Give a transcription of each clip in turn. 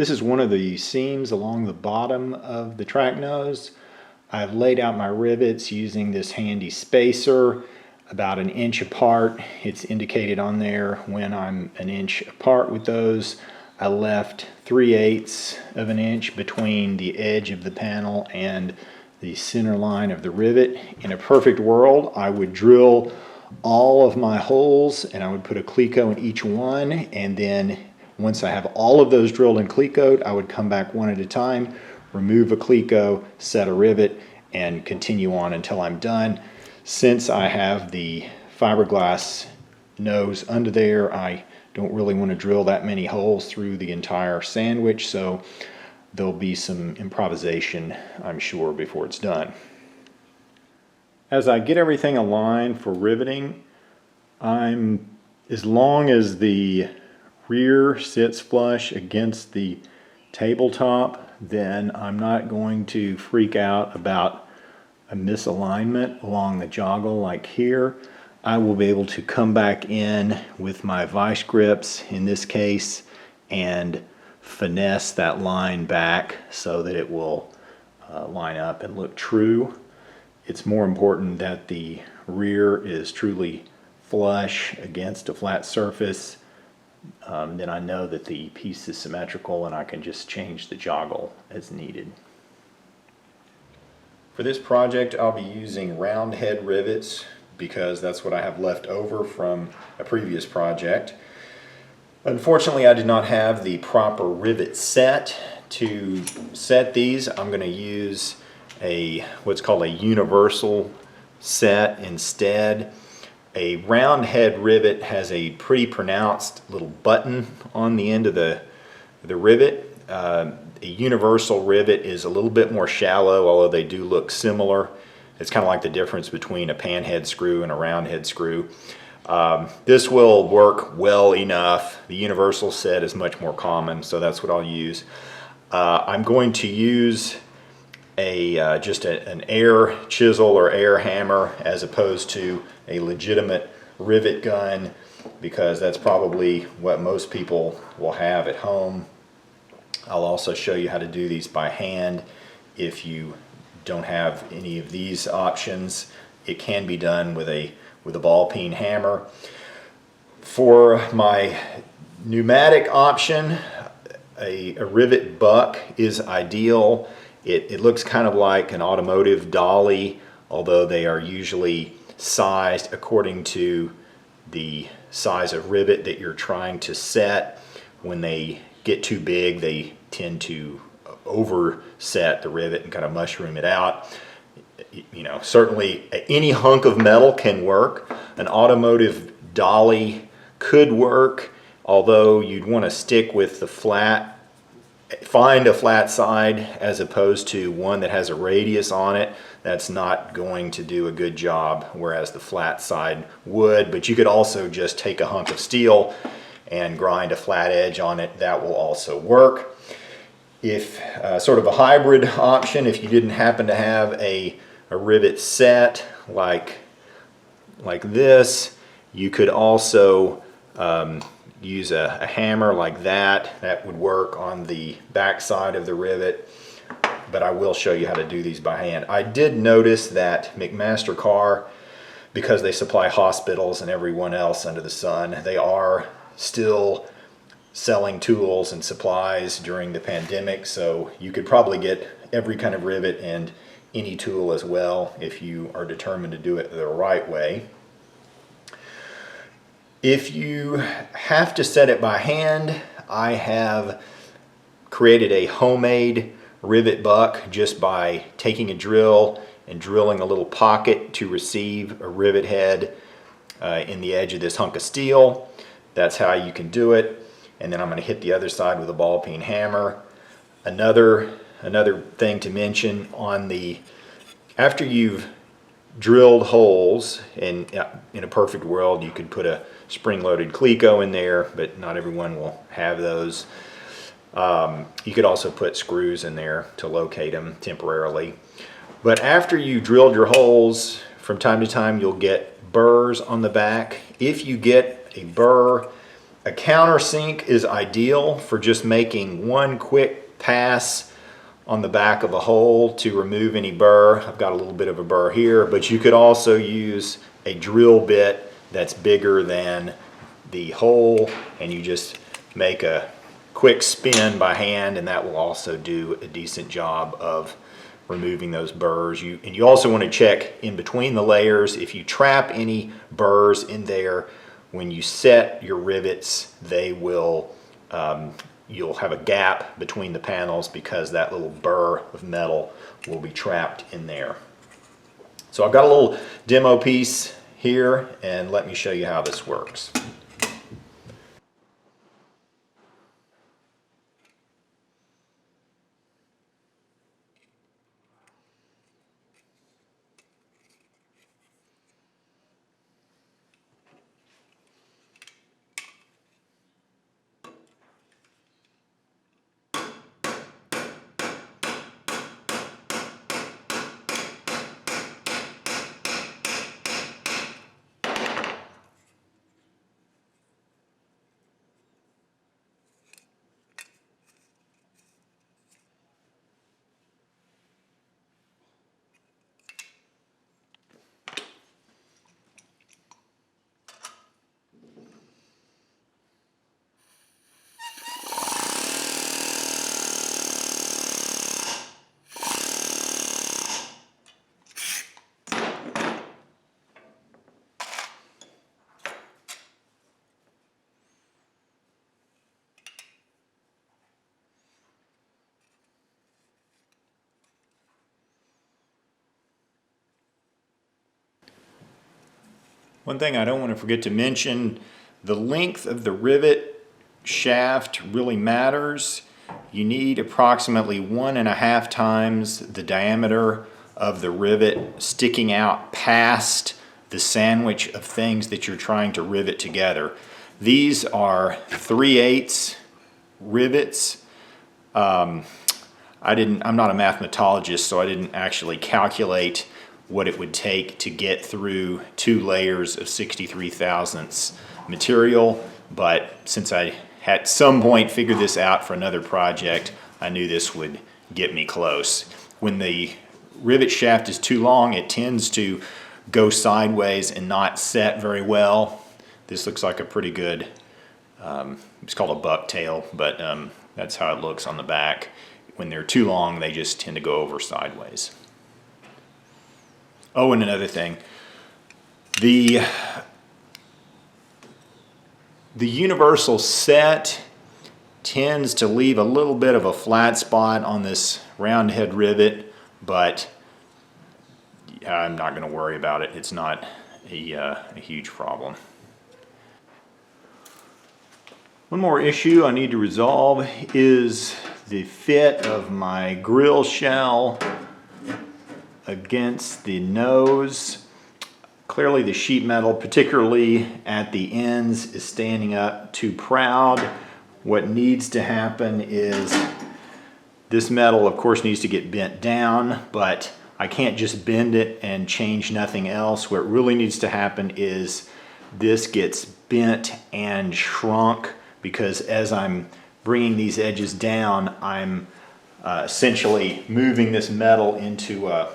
This is one of the seams along the bottom of the track nose. I've laid out my rivets using this handy spacer about 1 inch apart. It's indicated on there when I'm 1 inch apart with those. I left 3/8 of an inch between the edge of the panel and the center line of the rivet. In a perfect world, I would drill all of my holes and I would put a cleco in each one, and then once I have all of those drilled and clecoed, I would come back one at a time, remove a cleco, set a rivet, and continue on until I'm done. Since I have the fiberglass nose under there, I don't really want to drill that many holes through the entire sandwich, so there'll be some improvisation, I'm sure, before it's done. As I get everything aligned for riveting, as long as the rear sits flush against the tabletop, then I'm not going to freak out about a misalignment along the joggle like here. I will be able to come back in with my vice grips in this case and finesse that line back so that it will line up and look true. It's more important that the rear is truly flush against a flat surface. Then I know that the piece is symmetrical and I can just change the joggle as needed. For this project, I'll be using round head rivets because that's what I have left over from a previous project. Unfortunately, I did not have the proper rivet set. To set these, I'm going to use what's called a universal set instead. A round head rivet has a pretty pronounced little button on the end of the rivet. A universal rivet is a little bit more shallow, although they do look similar. It's kind of like the difference between a pan head screw and a round head screw. This will work well enough. The universal set is much more common, so that's what I'll use. I'm going to use just an air chisel or air hammer as opposed to a legitimate rivet gun, because that's probably what most people will have at home. I'll also show you how to do these by hand if you don't have any of these options. It can be done with a ball peen hammer. For my pneumatic option, a rivet buck is ideal. It looks kind of like an automotive dolly, although they are usually sized according to the size of rivet that you're trying to set. When they get too big, they tend to overset the rivet and kind of mushroom it out. You know, certainly any hunk of metal can work. An automotive dolly could work, although you'd want to stick with the flat. Find a flat side as opposed to one that has a radius on it. That's not going to do a good job, whereas the flat side would. But you could also just take a hunk of steel and grind a flat edge on it. That will also work. If sort of a hybrid option, if you didn't happen to have a rivet set like this, you could also use a hammer like that. That would work on the back side of the rivet, but I will show you how to do these by hand. I did notice that McMaster-Carr, because they supply hospitals and everyone else under the sun, they are still selling tools and supplies during the pandemic, so you could probably get every kind of rivet and any tool as well if you are determined to do it the right way. If you have to set it by hand, I have created a homemade rivet buck just by taking a drill and drilling a little pocket to receive a rivet head in the edge of this hunk of steel. That's how you can do it. And then I'm going to hit the other side with a ball peen hammer. Another thing to mention, after you've drilled holes, and in a perfect world you could put a spring-loaded cleco in there, but not everyone will have those. You could also put screws in there to locate them temporarily. But after you drilled your holes, from time to time you'll get burrs on the back. If you get a burr A countersink is ideal for just making one quick pass on the back of a hole to remove any burr. I've got a little bit of a burr here, but you could also use a drill bit that's bigger than the hole, and you just make a quick spin by hand, and that will also do a decent job of removing those burrs. And you also want to check in between the layers. If you trap any burrs in there, when you set your rivets, they will you'll have a gap between the panels because that little burr of metal will be trapped in there. So I've got a little demo piece here, and let me show you how this works. One thing I don't want to forget to mention, the length of the rivet shaft really matters. You need approximately 1.5 times the diameter of the rivet sticking out past the sandwich of things that you're trying to rivet together. These are 3/8 rivets. I'm not a mathematologist, so I didn't actually calculate what it would take to get through 2 layers of 63 thousandths material, but since I at some point figured this out for another project, I knew this would get me close. When the rivet shaft is too long, it tends to go sideways and not set very well. This looks like a pretty good, it's called a bucktail, but that's how it looks on the back. When they're too long, they just tend to go over sideways. Oh, and another thing, the universal set tends to leave a little bit of a flat spot on this round head rivet, but I'm not going to worry about it. It's not a huge problem. One more issue I need to resolve is the fit of my grill shell against the nose. Clearly the sheet metal, particularly at the ends, is standing up too proud. What needs to happen is this metal, of course, needs to get bent down, but I can't just bend it and change nothing else. What really needs to happen is this gets bent and shrunk, because as I'm bringing these edges down, I'm essentially moving this metal into a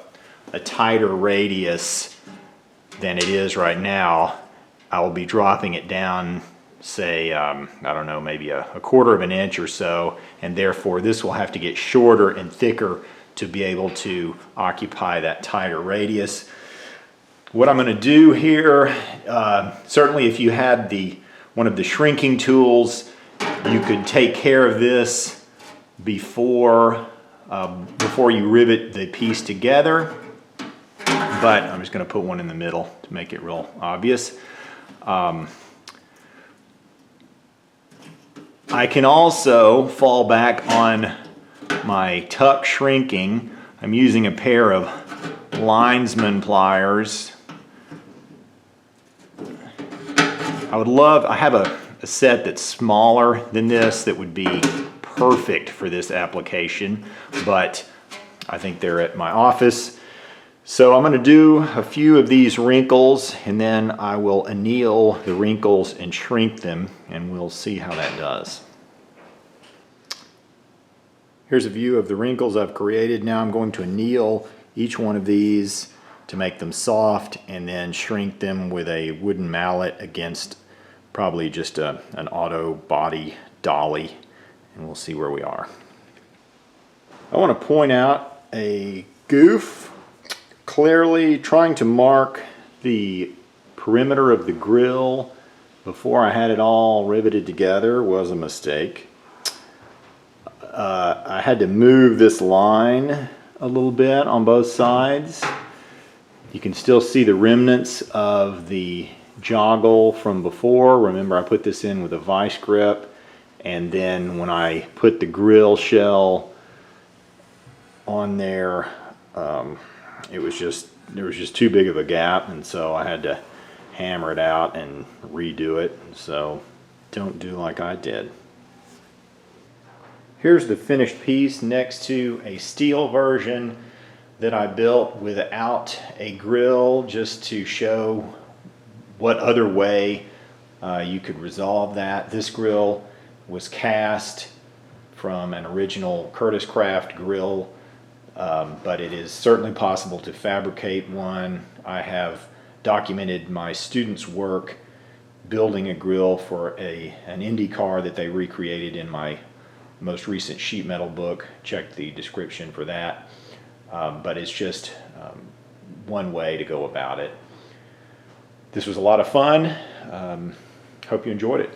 tighter radius than it is right now. I will be dropping it down, say, I don't know, maybe a 1/4 of an inch or so, and therefore this will have to get shorter and thicker to be able to occupy that tighter radius. What I'm going to do here, certainly if you had one of the shrinking tools, you could take care of this before you rivet the piece together. But I'm just going to put one in the middle to make it real obvious. I can also fall back on my tuck shrinking. I'm using a pair of linesman pliers. I have a set that's smaller than this that would be perfect for this application, but I think they're at my office. So I'm going to do a few of these wrinkles, and then I will anneal the wrinkles and shrink them, and we'll see how that does. Here's a view of the wrinkles I've created. Now I'm going to anneal each one of these to make them soft, and then shrink them with a wooden mallet against probably just an auto body dolly, and we'll see where we are. I want to point out a goof. Clearly trying to mark the perimeter of the grill before I had it all riveted together was a mistake. I had to move this line a little bit on both sides. You can still see the remnants of the joggle from before. Remember, I put this in with a vice grip, and then when I put the grill shell on there, there was just too big of a gap, and so I had to hammer it out and redo it. So don't do like I did. Here's the finished piece next to a steel version that I built without a grill, just to show what other way you could resolve that. This grill was cast from an original Curtis Craft grill, but it is certainly possible to fabricate one. I have documented my students' work building a grill for an Indy car that they recreated in my most recent sheet metal book. Check the description for that. But it's just one way to go about it. This was a lot of fun. Hope you enjoyed it.